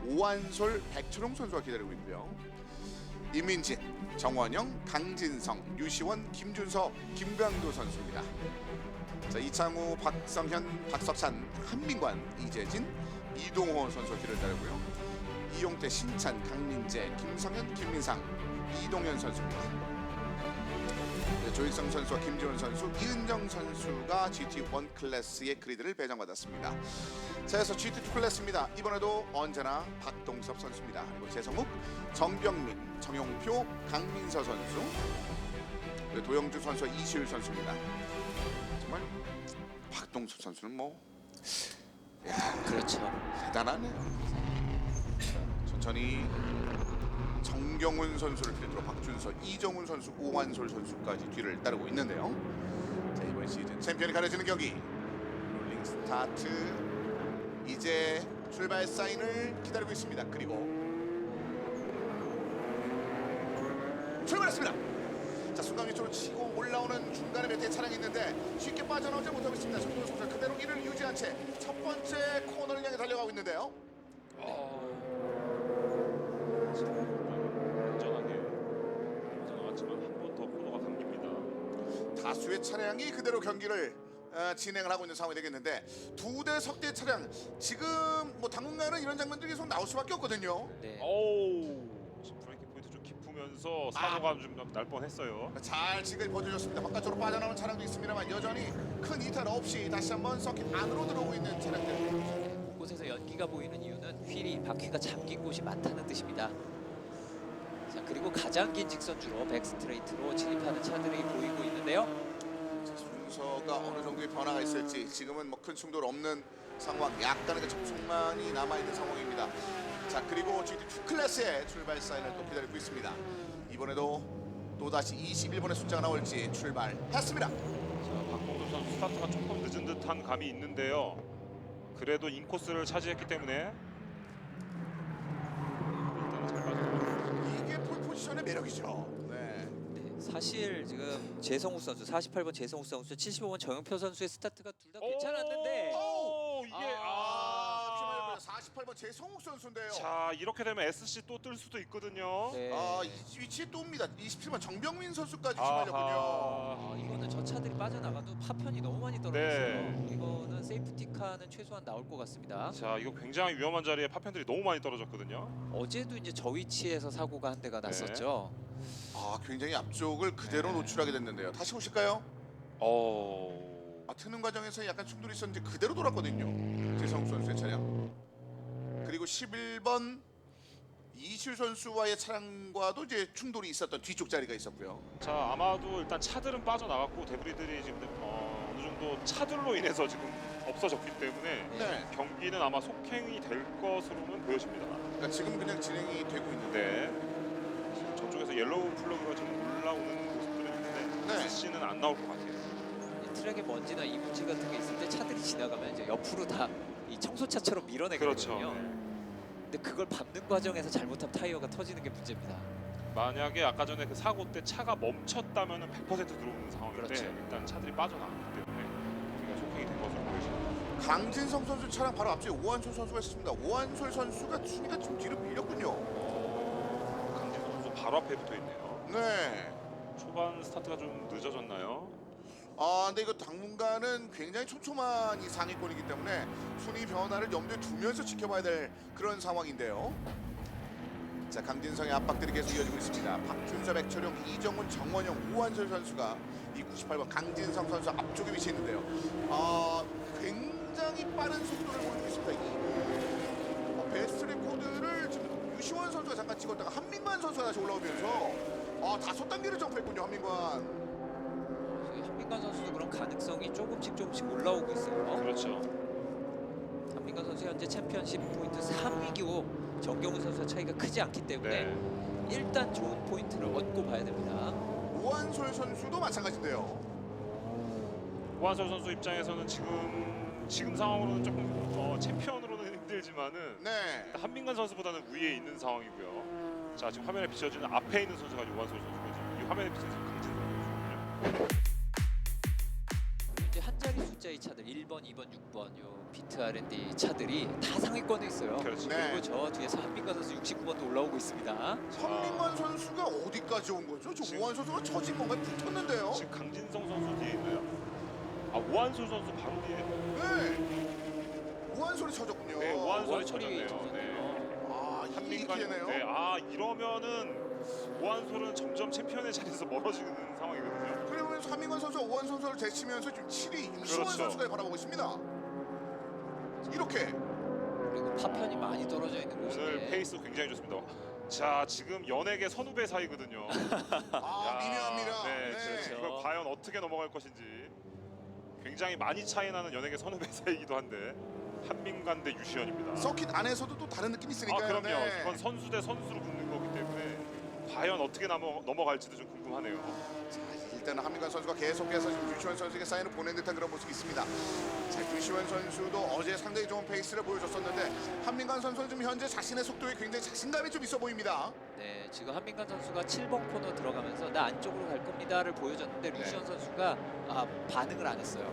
Speaker 1: 오한솔, 백철홍 선수가 기다리고 있고요. 이민진, 정원영, 강진성, 유시원, 김준서, 김강도 선수입니다. 자, 이창우, 박성현, 박석찬, 한민관, 이재진, 이동호 선수가 뒤를 따르고요. 이용태, 신찬, 강민재, 김성현, 김민상, 이동현 선수입니다. 조익성 선수와 김지원 선수, 이은정 선수가 GT1 클래스의 그리드를 배정받았습니다. 자, 그래서 GT2 클래스입니다. 이번에도 언제나 박동섭 선수입니다. 그리고 재성욱, 정병민, 정용표, 강민서 선수, 그리고 도영주 선수와 이시율 선수입니다. 정말 박동섭 선수는 뭐
Speaker 4: 그렇죠.
Speaker 1: 대단하네요. 천천히 정경훈 선수를 필두로 박준서, 이정훈 선수, 오한솔 선수까지 뒤를 따르고 있는데요. 자, 이번 시즌 챔피언이 가려지는 경기, 롤링 스타트, 이제 출발 사인을 기다리고 있습니다. 그리고 출발했습니다. 자, 순간 위쪽으로 치고 올라오는 중간에 몇 대의 차량이 있는데 쉽게 빠져나오지 못하고 있습니다. 정경훈 선수 그대로 이를 유지한 채 첫 번째 코너를 향해 달려가고 있는데요.
Speaker 3: 안전하게 나왔지만 한 번 더 코너가 당깁니다.
Speaker 1: 다소 다수의 차량이 그대로 경기를 진행을 하고 있는 상황이 되겠는데 두 대 석대 차량 지금 뭐 당분간은 이런 장면들이 계속 나올 수밖에 없거든요.
Speaker 4: 네.
Speaker 3: 오, 지금 브레이킹 포인트 좀 깊으면서 사고가 좀 날 뻔했어요.
Speaker 1: 잘 지금 버텨줬습니다. 바깥으로 빠져나오는 차량도 있습니다만 여전히 큰 이탈 없이 다시 한번 서킷 안으로 들어오고 있는 차량들.
Speaker 4: 곳에서 연기가 보이는 이유는 휠이 바퀴가 잠긴 곳이 많다는 뜻입니다. 자, 그리고 가장 긴 직선주로 백스트레이트로 진입하는 차들이 보이고 있는데요.
Speaker 1: 순서가 어느 정도의 변화가 있을지 지금은 뭐 큰 충돌 없는 상황, 약간의 그 접촉만이 남아 있는 상황입니다. 자, 그리고 GT2 클래스의 출발 사인을 또 기다리고 있습니다. 이번에도 또 다시 21번의 숫자가 나올지 출발했습니다.
Speaker 3: 자, 박봉도 선수 스타트가 조금 늦은 듯한 감이 있는데요. 그래도 인코스를 차지했기 때문에 일단은 잘 빠져나갔어요.
Speaker 1: 이게 폴 포지션의 매력이죠. 네.
Speaker 4: 네, 사실 지금 재성우 선수 48번 재성우 선수 75번 정영표 선수의 스타트가 둘 다 괜찮았는데
Speaker 3: 오, 이게
Speaker 1: 48번 재성욱 선수인데요.
Speaker 3: 자, 이렇게 되면 SC 또 뜰 수도 있거든요.
Speaker 4: 네.
Speaker 1: 이 위치에 또 옵니다. 27번 정병민 선수까지
Speaker 3: 아하.
Speaker 1: 심하려군요.
Speaker 4: 이거는 저 차들이 빠져나가도 파편이 너무 많이 떨어졌어요. 이거는 세이프티카는 최소한 나올 것 같습니다.
Speaker 3: 자, 이거 굉장히 위험한 자리에 파편들이 너무 많이 떨어졌거든요.
Speaker 4: 어제도 이제 저 위치에서 사고가 한 대가 났었죠.
Speaker 1: 굉장히 앞쪽을 그대로
Speaker 4: 네.
Speaker 1: 노출하게 됐는데요. 다시 보실까요? 트는 과정에서 약간 충돌이 있었는데 그대로 돌았거든요. 재성욱 선수의 차량. 그리고 11번 이시우 선수와의 차량과도 이제 충돌이 있었던 뒤쪽 자리가 있었고요.
Speaker 3: 자, 아마도 일단 차들은 빠져나갔고 데브리들이 지금 어느 정도 차들로 인해서 지금 없어졌기 때문에
Speaker 1: 네.
Speaker 3: 경기는 아마 속행이 될 것으로는 보여집니다.
Speaker 1: 그러니까 지금 그냥 진행이 되고 있는데.
Speaker 3: 네. 저쪽에서 옐로우 플러그가 지금 올라오는 모습들은 있는데
Speaker 1: 네.
Speaker 3: SC는 안 나올 것 같아요.
Speaker 4: 이 트랙에 먼지나 이물질 같은 게 있을 때 차들이 지나가면 이제 옆으로 다 이 청소차처럼 밀어내거든요.
Speaker 3: 그렇죠. 네.
Speaker 4: 근데 그걸 밟는 과정에서 잘못하면 타이어가 터지는 게 문제입니다.
Speaker 3: 만약에 아까 전에 그 사고 때 차가 멈췄다면 100% 들어오는 상황인데
Speaker 4: 그렇죠.
Speaker 3: 일단 차들이 빠져나갔기 때문에 경기가 속행이 된 것으로 보여집니다.
Speaker 1: 강진성 선수 차량 바로 앞쪽에 오한솔 선수가 있습니다. 오한솔 선수가 순위가 좀 뒤로 밀렸군요.
Speaker 3: 강진수 선수 바로 앞에 붙어 있네요.
Speaker 1: 네.
Speaker 3: 초반 스타트가 좀 늦어졌나요?
Speaker 1: 근데 이거 당분간은 굉장히 촘촘한 이 상위권이기 때문에 순위 변화를 염두에 두면서 지켜봐야 될 그런 상황인데요. 자, 강진성의 압박들이 계속 이어지고 있습니다. 박준서, 백철용, 이정훈, 정원영, 오한솔 선수가 이 98번 강진성 선수 앞쪽에 위치해 있는데요. 굉장히 빠른 속도를 보이고 있습니다. 이 베스트 레코드를 지금 유시원 선수가 잠깐 찍었다가 한민관 선수가 다시 올라오면서 5단계를 점프했군요. 한민관.
Speaker 4: 한민관 선수도 그런 가능성이 조금씩 올라오고 있어요.
Speaker 3: 그렇죠.
Speaker 4: 한민관 선수 현재 챔피언십 포인트 3위기고 정경훈 선수와 차이가 크지 않기 때문에
Speaker 3: 네.
Speaker 4: 일단 좋은 포인트를 얻고 봐야 됩니다.
Speaker 1: 오한솔 선수도 마찬가지인데요.
Speaker 3: 오한솔 선수 입장에서는 지금 상황으로는 조금 챔피언으로는 힘들지만은
Speaker 1: 네.
Speaker 3: 한민관 선수보다는 위에 있는 상황이고요. 자, 지금 화면에 비춰지는 앞에 있는 선수가 오한솔 선수고 지금 이 화면에 비춰지는 강진성 선수거든요.
Speaker 4: 이제 한 자리 숫자의 차들 1번, 2번, 6번 요 비트 R&D 차들이 다 상위권에 있어요.
Speaker 3: 그렇지.
Speaker 1: 네.
Speaker 4: 그리고 저 뒤에서 한민관 선수 69번도 올라오고 있습니다.
Speaker 1: 한민관 선수가 어디까지 온 거죠? 저
Speaker 3: 지금-
Speaker 1: 오한솔 선수가 저진 뭔가 붙었는데요.
Speaker 3: 지금 강진성 선수 뒤에 있나요? 오한솔 선수 바로 뒤에.
Speaker 1: 네. 오한솔이 쳐졌군요.
Speaker 3: 네, 오한솔이
Speaker 4: 오한솔이
Speaker 3: 쳐졌네요.
Speaker 4: 쳐졌네요.
Speaker 3: 네.
Speaker 1: 이게
Speaker 3: 한민관.
Speaker 1: 기회네요.
Speaker 3: 네, 이러면은 오한솔은 점점 챔피언의 자리에서 멀어지는 상황이거든요.
Speaker 1: 그러면서 한민관 선수가 오한 선수를 제치면서 지금 7위 유시원
Speaker 3: 그렇죠.
Speaker 1: 선수까지 바라보고 있습니다. 이렇게
Speaker 4: 그리고 파편이 많이 떨어져 있는
Speaker 3: 오늘
Speaker 4: 곳인데
Speaker 3: 페이스 굉장히 좋습니다. 자, 지금 연예계 선후배 사이거든요.
Speaker 1: 미묘합니다.
Speaker 3: 네,
Speaker 4: 그렇죠.
Speaker 3: 이걸 과연 어떻게 넘어갈 것인지 굉장히 많이 차이 나는 연예계 선후배 사이기도 한데 한민관 대 유시현입니다.
Speaker 1: 서킷 안에서도 또 다른 느낌이 있으니까요.
Speaker 3: 그럼요.
Speaker 1: 네.
Speaker 3: 이건 선수 대 선수로 붙는 거기 때문에 과연 어떻게 넘어갈지도 좀 궁금하네요.
Speaker 1: 일단은 한민관 선수가 계속해서 지금 유시원 선수에게 사인을 보낸 듯한 그런 모습이 있습니다. 자, 유시원 선수도 어제 상당히 좋은 페이스를 보여줬었는데 한민관 선수는 지금 현재 자신의 속도에 굉장히 자신감이 좀 있어 보입니다.
Speaker 4: 네, 지금 한민관 선수가 7번 코너 들어가면서 나 안쪽으로 갈 겁니다를 보여줬는데 류시현 선수가 반응을 안 했어요.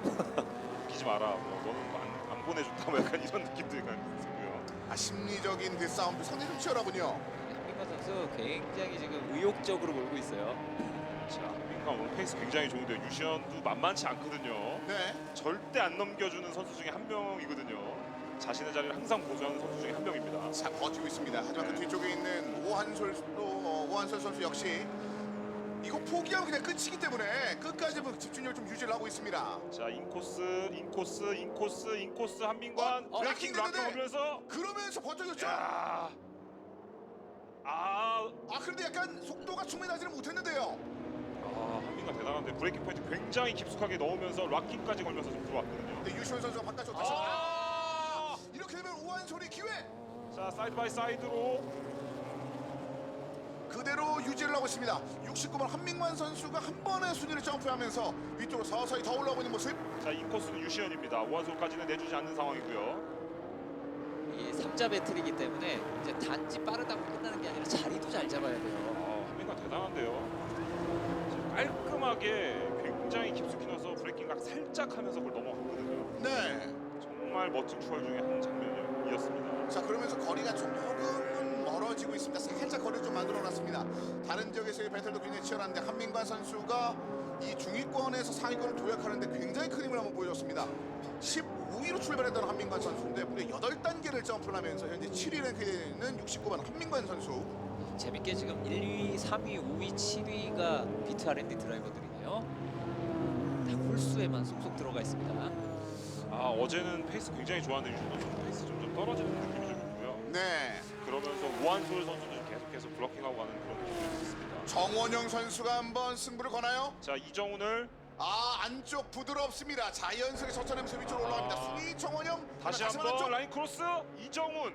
Speaker 3: 웃기지 마라. 너는 안 보내줬다. 뭐 약간 이런 느낌도 약간 있고요.
Speaker 1: 심리적인 그 싸움도 상당히 좀 치열하군요.
Speaker 4: 한민관 선수 굉장히 지금 의욕적으로 몰고 있어요.
Speaker 3: 자, 한민관 오늘 페이스 굉장히 좋은데요. 유시현도 만만치 않거든요.
Speaker 1: 네.
Speaker 3: 절대 안 넘겨주는 선수 중에 한 명이거든요. 자신의 자리를 항상 보존하는 선수 중에 한 명입니다.
Speaker 1: 자, 버티고 있습니다. 하지만 그
Speaker 3: 네.
Speaker 1: 뒤쪽에 있는 오한솔 선수 역시 이거 포기하면 그냥 끝이기 때문에 끝까지 집중력을 좀 유지를 하고 있습니다.
Speaker 3: 자, 인코스 한민관 브레이킹 락
Speaker 1: 됐는데.
Speaker 3: 오면서
Speaker 1: 그러면서 버텨줬죠.
Speaker 3: 야.
Speaker 1: 그런데 약간 속도가 충분히 나지는 못했는데요.
Speaker 3: 한민관 대단한데 브레이킹 포인트 굉장히 깊숙하게 넣으면서 락킹까지 걸면서 좀 들어왔거든요.
Speaker 1: 근데 유시원 선수가 바깥쪽 다시 이렇게 되면 오한솔이 기회
Speaker 3: 자, 사이드 바이 사이드로
Speaker 1: 그대로 유지를 하고 있습니다. 69번 한민관 선수가 한 번의 순위를 점프하면서 위쪽으로 서서히 더 올라오고 있는 모습.
Speaker 3: 자, 인코스는 유시현입니다. 오한솔까지는 내주지 않는 상황이고요.
Speaker 4: 이 3자 배틀이기 때문에 이제 단지 빠르다고 끝나는 게 아니라 자리도 잘 잡아야 돼요.
Speaker 3: 한민관 대단한데요. 지금 깔끔하게 굉장히 깊숙이 넣어서 브레이킹 락 살짝 하면서 그걸 넘어갔거든요.
Speaker 1: 네.
Speaker 3: 정말 멋진 추월 중에 한 장면이었습니다.
Speaker 1: 자, 그러면서 거리가 조금은 멀어지고 있습니다. 살짝 거리를 좀 만들어놨습니다. 다른 지역에서의 배틀도 굉장히 치열한데 한민관 선수가 이 중위권에서 상위권을 도약하는데 굉장히 큰 힘을 한번 보여줬습니다. 15위로 출발했던 한민관 선수인데 무려 8단계를 점프를 하면서 현재 7위 랭크에 있는 69번 한민관 선수.
Speaker 4: 재밌게 지금 1위, 3위, 5위, 7위가 비트 R&D 드라이버들이네요. 다 홀수에만 속속 들어가 있습니다.
Speaker 3: 어제는 페이스 굉장히 좋았는데 요즘은 좀 페이스 좀 떨어지는 느낌이 좀 있고요.
Speaker 1: 네.
Speaker 3: 그러면서 오한솔 선수도 좀 계속해서 블로킹하고 가는 그런 느낌이 있습니다.
Speaker 1: 정원영 선수가 한번 승부를 거나요?
Speaker 3: 자, 이정훈을
Speaker 1: 안쪽 부드럽습니다. 자연스레 젖혀내면서 위쪽으로 올라갑니다. 순위 정원영
Speaker 3: 다시
Speaker 1: 가슴
Speaker 3: 한번
Speaker 1: 안쪽.
Speaker 3: 라인 크로스 이정훈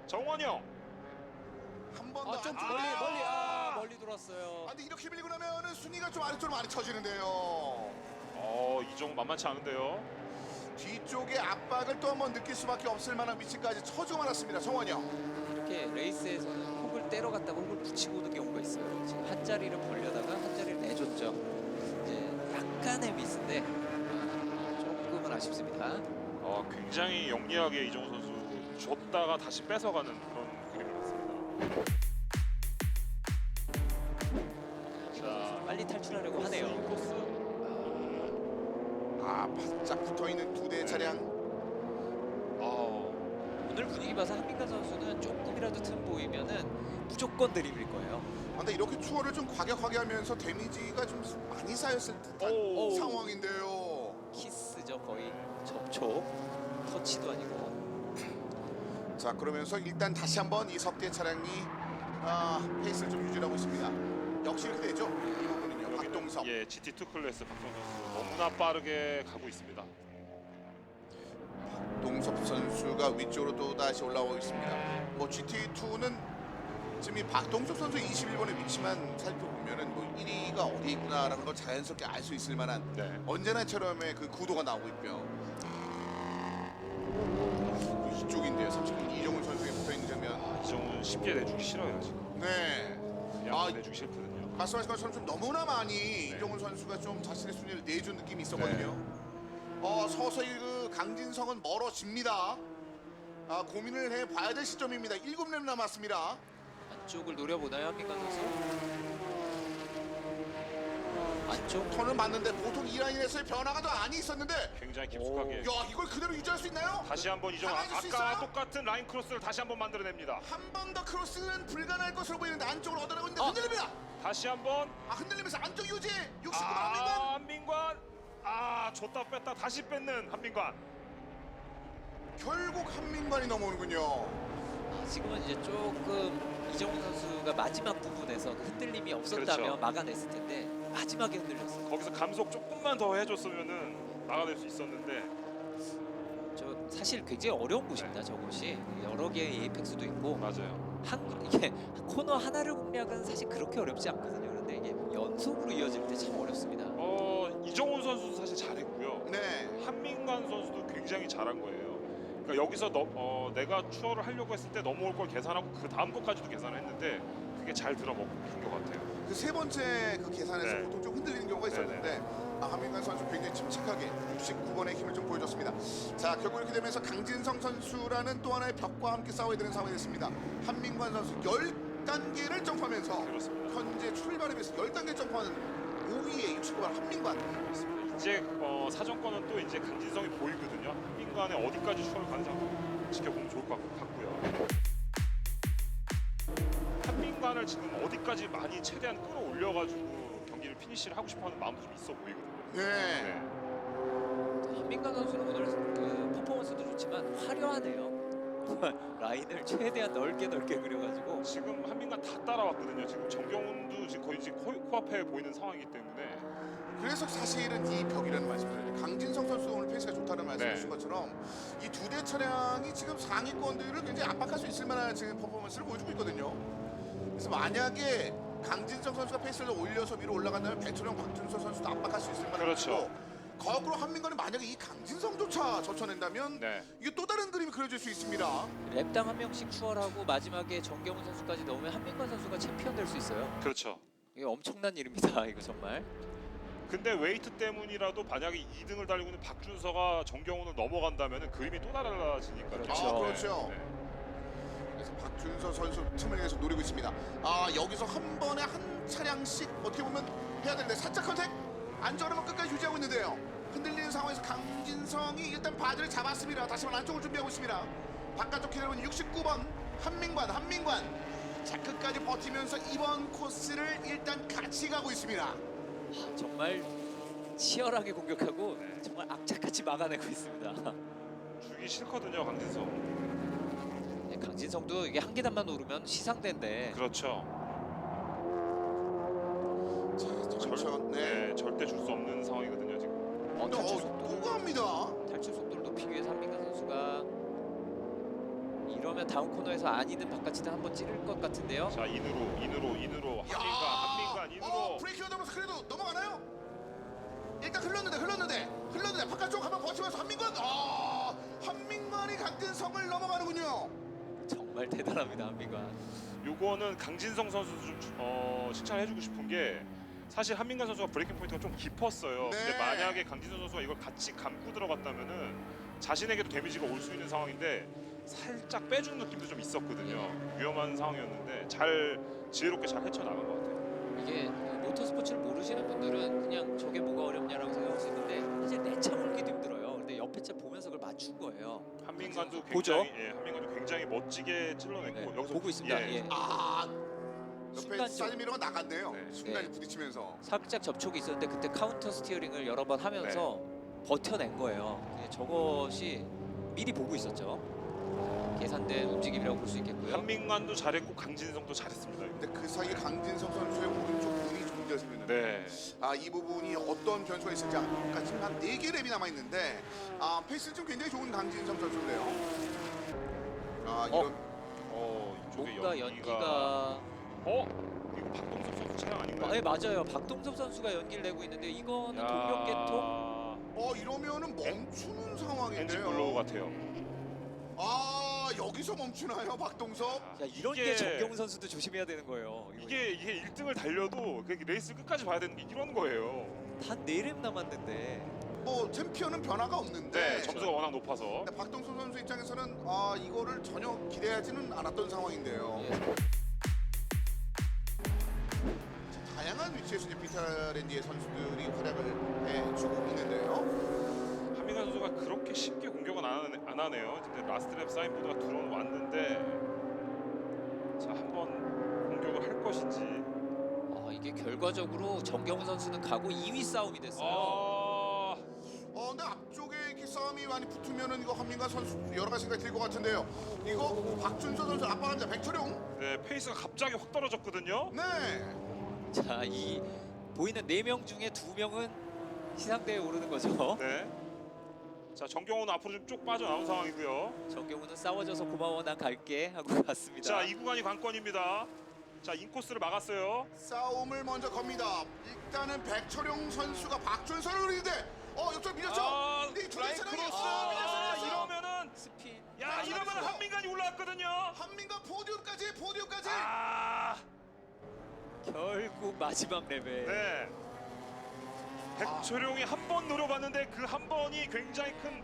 Speaker 3: 정원영
Speaker 1: 한 번 더
Speaker 4: 좀
Speaker 1: 안쪽으로.
Speaker 4: 멀리 돌았어요.
Speaker 1: 근데 이렇게 밀리고 나면은 순위가 좀 아래쪽으로 많이 쳐지는데요.
Speaker 3: 이정훈 만만치 않은데요.
Speaker 1: 뒤쪽에 압박을 또 한번 느낄 수밖에 없을 만한 위치까지 쳐주고 말았습니다. 정원영.
Speaker 4: 이렇게 레이스에서는 훅을 때려갔다가 훅을 붙이고 오는 경우가 있어요. 지금 한 자리를 벌려다가 한 자리를 내줬죠. 이제 약간의 미스인데 조금은 아쉽습니다.
Speaker 3: 굉장히 영리하게 이정훈 선수 줬다가 다시 뺏어가는 그런 그림을 봤습니다. 자,
Speaker 4: 빨리 탈출하려고 하네요.
Speaker 3: 코스
Speaker 1: 바짝 붙어있는 두 대의 차량.
Speaker 4: 오늘 분위기 봐서 한민관 선수는 조금이라도 틈 보이면은 무조건 드리블일 거예요.
Speaker 1: 근데 이렇게 추월을 좀 과격하게 하면서 데미지가 좀 많이 쌓였을 듯한
Speaker 3: 오.
Speaker 1: 상황인데요.
Speaker 4: 키스죠 거의. 접촉. 터치도 아니고.
Speaker 1: 자, 그러면서 일단 다시 한번 이 석대 차량이 페이스를 좀 유지하고 있습니다. 역시 이렇게 되죠. 이 부분은요. 박동석.
Speaker 3: 예, GT2 클래스 박동석 선수 너무나 빠르게 가고 있습니다.
Speaker 1: 동섭 선수가 위쪽으로 또 다시 올라오고 있습니다. 뭐 GT2는 지금 이 박동섭 선수 21번의 위치만 살펴보면은 뭐 1위가 어디 있구나라는 걸 자연스럽게 알 수 있을 만한
Speaker 3: 네.
Speaker 1: 언제나처럼의 그 구도가 나오고 있고요. 이쪽인데요. 30분 이정훈 선수에 붙어 있는 장면.
Speaker 3: 이정훈 쉽게 내주기 싫어요 지금.
Speaker 1: 네.
Speaker 3: 그냥 내주기 싫거든요.
Speaker 1: 말씀하신 것처럼 좀 너무나 많이
Speaker 3: 네.
Speaker 1: 이정훈 선수가 좀 자신의 순위를 내준 느낌이 있었거든요. 서서히 그 강진성은 멀어집니다. 고민을 해봐야 될 시점입니다. 7렙 남았습니다.
Speaker 4: 안쪽을 노려보나요 한민관 선수? 안쪽?
Speaker 1: 턴을 맞는데 보통 이 라인에서의 변화가 더 많이 있었는데
Speaker 3: 굉장히 깊숙하게.
Speaker 1: 야, 이걸 그대로 유지할 수 있나요?
Speaker 3: 다시 한번 이정훈
Speaker 1: 당할 수
Speaker 3: 아까
Speaker 1: 있어요?
Speaker 3: 똑같은 라인 크로스를 다시 한번 만들어냅니다.
Speaker 1: 한 번 더 크로스는 불가능할 것으로 보이는데 안쪽으로 얻어나고 있는데 흔들립니다.
Speaker 3: 다시 한번
Speaker 1: 흔들리면서 안쪽 유지. 69번 한민관.
Speaker 3: 한민관 줬다 뺐다 다시 뺏는 한민관.
Speaker 1: 결국 한민관이 넘어오는군요.
Speaker 4: 지금은 이제 조금 이정훈 선수가 마지막 부분에서 그 흔들림이 없었다면
Speaker 3: 그렇죠.
Speaker 4: 막아냈을 텐데 마지막에 흔들렸어요.
Speaker 3: 거기서 감속 조금만 더 해줬으면은 막아낼 수 있었는데.
Speaker 4: 저 사실 굉장히 어려운 곳입니다. 저곳이 여러 개의 에이펙스도 있고
Speaker 3: 맞아요.
Speaker 4: 이게 코너 하나를 공략은 사실 그렇게 어렵지 않거든요. 그런데 이게 연속으로 이어질 때 참 어렵습니다.
Speaker 3: 이정훈 선수도 사실 잘했고요.
Speaker 1: 네.
Speaker 3: 한민관 선수도 굉장히 잘한 거예요. 그러니까 여기서 내가 추월을 하려고 했을 때 넘어올 걸 계산하고 그 다음 것까지도 계산을 했는데 그게 잘 들어먹힌 것 같아요.
Speaker 1: 그 세 번째 그 계산에서
Speaker 3: 네.
Speaker 1: 보통 좀 흔들리는 경우가 있었는데 한민관 선수 굉장히 침착하게 69번의 힘을 좀 보여줬습니다. 자, 결국 이렇게 되면서 강진성 선수라는 또 하나의 벽과 함께 싸워야 되는 상황이 됐습니다. 한민관 선수 10단계를 점프하면서
Speaker 3: 그렇습니다.
Speaker 1: 현재 출발에 비해서 10단계 점프하는 5위에 69번 한민관.
Speaker 3: 이제 사정권은 또 이제 강진성이 보이거든요. 한민관에 어디까지 추월을 가는지 한번 지켜보면 좋을 것 같고요. 한민관을 지금 어디까지 많이 최대한 끌어올려가지고 경기를 피니시를 하고 싶어하는 마음도 좀 있어 보이거든요.
Speaker 1: 네.
Speaker 4: 한민관 선수는 오늘 그 퍼포먼스도 좋지만 화려하네요. 정말 라인을 최대한 넓게 그려가지고
Speaker 3: 지금 한민관 다 따라왔거든요. 지금 정경훈도 지금 거의 지금 코앞에 보이는 상황이기 때문에
Speaker 1: 그래서 사실은 이 벽이라는 말씀을 강진성 선수 오늘 페이스가 좋다는 말씀을 주신 것처럼 이 두 대 차량이 지금 상위권들을 굉장히 압박할 수 있을 만한 지금 퍼포먼스를 보여주고 있거든요. 그래서 만약에 강진성 선수가 페이스를 올려서 위로 올라간다면 배철영, 박준서 선수도 압박할 수 있을 만한
Speaker 3: 그렇죠.
Speaker 1: 거고 거꾸로 한민관이 만약에 이 강진성조차 젖혀낸다면
Speaker 3: 네.
Speaker 1: 이게 또 다른 그림이 그려질 수 있습니다.
Speaker 4: 랩당 한 명씩 추월하고 마지막에 정경훈 선수까지 넣으면 한민관 선수가 챔피언 될 수 있어요.
Speaker 3: 그렇죠.
Speaker 4: 이게 엄청난 일입니다. 이거 정말.
Speaker 3: 근데 웨이트 때문이라도 만약에 2등을 달리고 있는 박준서가 정경훈을 넘어간다면 그림이 또 달라지니까.
Speaker 4: 그렇죠.
Speaker 1: 그렇죠. 그래서 박준서 선수 틈을 내서 노리고 있습니다. 여기서 한 번에 한 차량씩 어떻게 보면 해야 되는데 살짝 컨택 안전함은 끝까지 유지하고 있는데요. 흔들리는 상황에서 강진성이 일단 바디를 잡았습니다. 다시 한번 안쪽을 준비하고 있습니다. 바깥쪽 기다리는 69번 한민관. 자 끝까지 버티면서 이번 코스를 일단 같이 가고 있습니다.
Speaker 4: 정말 치열하게 공격하고 정말 악착같이 막아내고 있습니다.
Speaker 3: 주기 싫거든요, 강진성.
Speaker 4: 네, 강진성도 이게 한 계단만 오르면 시상대인데
Speaker 3: 그렇죠.
Speaker 1: 네.
Speaker 3: 절대 줄 수 없는 상황이거든요, 지금.
Speaker 4: 탈출
Speaker 1: 또
Speaker 4: 속도를
Speaker 1: 갑니다.
Speaker 4: 탈출 속도를 높이기 위해서 한민관 선수가 이러면 다운 코너에서 아니든 바깥이든 한번 찌를 것 같은데요.
Speaker 3: 자, 인으로 한민관 인으로.
Speaker 1: 브레이크 얻으면서 그래도 넘어가나요? 일단 흘렀는데 바깥쪽 한번 버티면서 한민관이 강진성을 넘어가는군요.
Speaker 4: 정말 대단합니다, 한민관.
Speaker 3: 요거는 강진성 선수도 좀 칭찬해주고 싶은 게 사실 한민관 선수가 브레이킹 포인트가 좀 깊었어요.
Speaker 1: 네.
Speaker 3: 근데 만약에 강진성 선수가 이걸 같이 감고 들어갔다면은 자신에게도 데미지가 올 수 있는 상황인데 살짝 빼준 느낌도 좀 있었거든요. 위험한 상황이었는데 잘 지혜롭게 잘 헤쳐나간 것 같아요.
Speaker 4: 이게 모터스포츠를 모르시는 분들은 그냥 저게 뭐가 어렵냐라고 생각할 수 있는데 이제 내차 몰기도 힘들어요. 근데 옆에 차 보면서 그걸 맞춘 거예요.
Speaker 3: 한민관도
Speaker 4: 보죠?
Speaker 3: 굉장히 한민관도 굉장히 멋지게 찔러냈고
Speaker 4: 네,
Speaker 3: 여기서
Speaker 4: 보고 있습니다. 예.
Speaker 1: 옆에
Speaker 4: 순간적으로.
Speaker 1: 사이미러가 나갔네요.
Speaker 3: 네.
Speaker 1: 순간에
Speaker 4: 네.
Speaker 1: 부딪히면서.
Speaker 4: 살짝 접촉이 있었는데 그때 카운터 스티어링을 여러 번 하면서 버텨낸 거예요. 근데 저것이 미리 보고 있었죠. 계산된 움직임이라고 볼 수 있겠고요.
Speaker 3: 한민관도 잘했고 강진성도 잘했습니다. 이거.
Speaker 1: 근데 그 사이에 강진성 선수의 오른쪽 눈이 좀 문제였습니다.
Speaker 3: 네.
Speaker 1: 이 부분이 어떤 변수가 있을지 아까 지금 한 4개 랩이 남아 있는데 페이스 좀 굉장히 좋은 강진성 선수인데요. 이런
Speaker 3: 이쪽에
Speaker 4: 뭔가 연기가
Speaker 3: 이거 박동섭 선수 차량 아닌가요?
Speaker 4: 네, 맞아요. 박동섭 선수가 연기를 내고 있는데 이거는
Speaker 3: 야.
Speaker 4: 동력 개통?
Speaker 1: 이러면은 멈추는 상황인데요.
Speaker 3: 엔진 블로우 같아요.
Speaker 1: 여기서 멈추나요, 박동섭?
Speaker 4: 야, 이런 게 정경훈 선수도 조심해야 되는 거예요.
Speaker 3: 이게 1등을 달려도 그 레이스 끝까지 봐야 되는 게 이런 거예요.
Speaker 4: 단 4랩 남았는데
Speaker 1: 챔피언은 변화가 없는데
Speaker 3: 네, 점수가 워낙 높아서.
Speaker 1: 근데 박동섭 선수 입장에서는 이거를 전혀 기대하지는 않았던 상황인데요.
Speaker 4: 예.
Speaker 1: 다양한 위치에서 이제 비타랜디의 선수들이 활약을 해주고 있는데요.
Speaker 3: 한민관 선수가 그렇게 쉽게 공격은 안 하네요. 근데 라스트 랩 사인보드가 들어왔는데 자, 한번 공격을 할 것인지.
Speaker 4: 이게 결과적으로 정경훈 선수는 가고 2위 싸움이 됐어요.
Speaker 1: 근데 앞쪽에 이렇게 싸움이 많이 붙으면은 이거 한민관 선수 여러 가지 생각이 들 것 같은데요. 이거 박준서 선수 압박합니다. 백철용.
Speaker 3: 네, 페이스가 갑자기 확 떨어졌거든요.
Speaker 1: 네.
Speaker 4: 자, 이 보이는 4명 중에 2명은 시상대에 오르는 거죠.
Speaker 3: 네. 자, 정경훈은 앞으로 좀 쭉 빠져나온 상황이고요.
Speaker 4: 정경훈은 싸워줘서 고마워 난 갈게 하고 갔습니다.
Speaker 3: 자, 이 구간이 관건입니다. 자, 인코스를 막았어요.
Speaker 1: 싸움을 먼저 겁니다. 일단은 백철용 선수가 박준서를 노리는데 옆쪽 밀렸죠? 근데 이두
Speaker 3: 라인
Speaker 1: 차량이-
Speaker 3: 크로스.
Speaker 1: 밀렸어요.
Speaker 3: 이러면은
Speaker 4: 스핀.
Speaker 3: 이러면 한민관이 올라왔거든요.
Speaker 1: 한민관 포디움까지.
Speaker 4: 결국 마지막 레벨.
Speaker 3: 네. 백철용이 한 번 노려봤는데 그 한 번이 굉장히 큰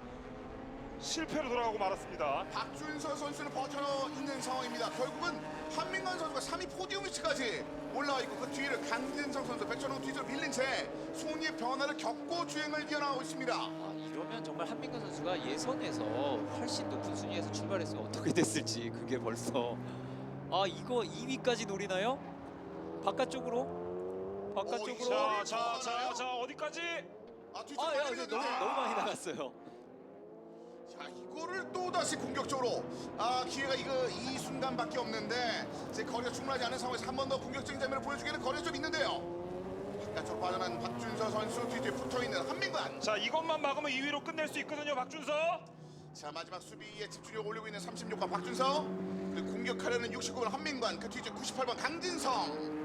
Speaker 3: 실패로 돌아가고 말았습니다.
Speaker 1: 박준서 선수는 버텨 있는 상황입니다. 결국은 한민관 선수가 3위 포디움 위치까지 올라와 있고 그 뒤를 강진성 선수, 백천홍 뒤로 밀린 채 순위의 변화를 겪고 주행을 이어나가고 있습니다.
Speaker 4: 아, 이러면 정말 한민관 선수가 예선에서 훨씬 높은 순위에서 출발했으면 어떻게 됐을지 그게 벌써 아 이거 2위까지 노리나요? 바깥쪽으로
Speaker 3: 자 어디까지?
Speaker 4: 아야 이거 너무 많이 나갔어요.
Speaker 1: 자, 이거를 또 다시 공격적으로 기회가 이 순간밖에 없는데 이제 거리가 충분하지 않은 상황에서 한 번 더 공격적인 장면을 보여주기에는 거리가 좀 있는데요. 바깥쪽으로 빠져난 박준서 선수 뒤에 붙어있는 한민관.
Speaker 3: 자 이것만 막으면 2위로 끝낼 수 있거든요, 박준서.
Speaker 1: 자, 마지막 수비에 집중력 올리고 있는 36번 박준서, 그리고 공격하려는 69번 한민관, 그 뒤에 98번 강진성.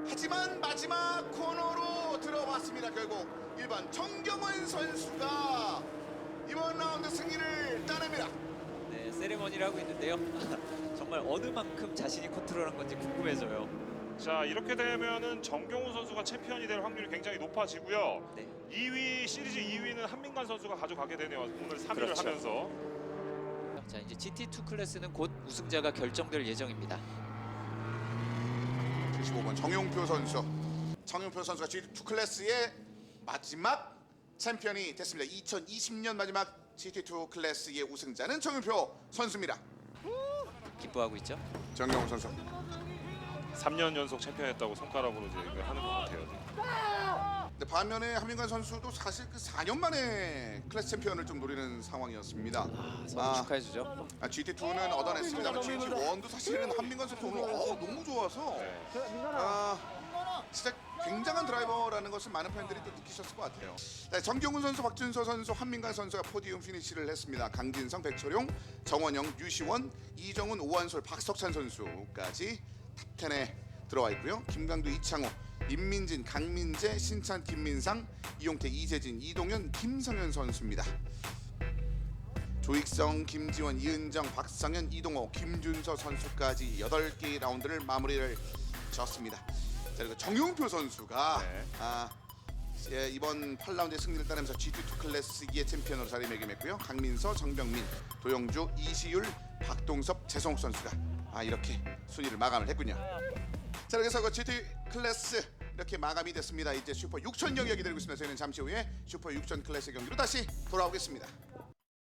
Speaker 1: 하지만 마지막 코너로 들어왔습니다. 결국 1번 정경원 선수가 이번 라운드 승리를 따냅니다.
Speaker 4: 네 세레머니를 하고 있는데요. 정말 어느 만큼 자신이 컨트롤한 건지 궁금해져요.
Speaker 3: 자 이렇게 되면은 정경훈 선수가 챔피언이 될 확률이 굉장히 높아지고요.
Speaker 4: 네.
Speaker 3: 2위 시리즈 2위는 한민관 선수가 가져가게 되네요. 오늘 3위를
Speaker 4: 그렇죠.
Speaker 3: 하면서.
Speaker 4: 자 이제 GT2 클래스는 곧 우승자가 결정될 예정입니다.
Speaker 1: 75번 정용표 선수. 정용표 선수가 G2 클래스의 마지막 챔피언이 됐습니다. 2020년 마지막 GT2 클래스의 우승자는 정용표 선수입니다.
Speaker 4: 기뻐하고 있죠.
Speaker 1: 정용호 선수.
Speaker 3: 3년 연속 챔피언했다고 손가락으로 이제 하는 것 같아요.
Speaker 1: 근데 반면에 한민관 선수도 사실 그 4년 만에 클래스 챔피언을 좀 노리는 상황이었습니다.
Speaker 4: 서로 축하해주죠.
Speaker 1: GT2는 얻어냈습니다만 GT1도 사실은 한민관 선수 오늘 너무 좋아서 진짜 굉장한 드라이버라는 것을 많은 팬들이 또 느끼셨을 것 같아요. 네, 정경훈 선수, 박준서 선수, 한민관 선수가 포디움 피니시를 했습니다. 강진성, 백철용, 정원영, 유시원, 이정훈, 오한솔, 박석찬 선수까지 탑10에 들어와 있고요. 김강두, 이창호, 임민진, 강민재, 신찬, 김민상, 이용태, 이재진, 이동현, 김성현 선수입니다. 조익성, 김지원, 이은정, 박상현, 이동호, 김준서 선수까지 8개의 라운드를 마무리를 지었습니다. 자, 그리고 정용표 선수가 이번 8라운드의 승리를 따내면서 GT2 클래스 2의 챔피언으로 자리매김했고요. 강민서, 정병민, 도영주, 이시율, 박동섭, 재성욱 선수가 이렇게 순위를 마감을 했군요. 자, 그래서 그 GT 클래스 이렇게 마감이 됐습니다. 이제 슈퍼 6천 경기가 기다리고 있습니다. 저희는 잠시 후에 슈퍼 6천 클래스 경기로 다시 돌아오겠습니다.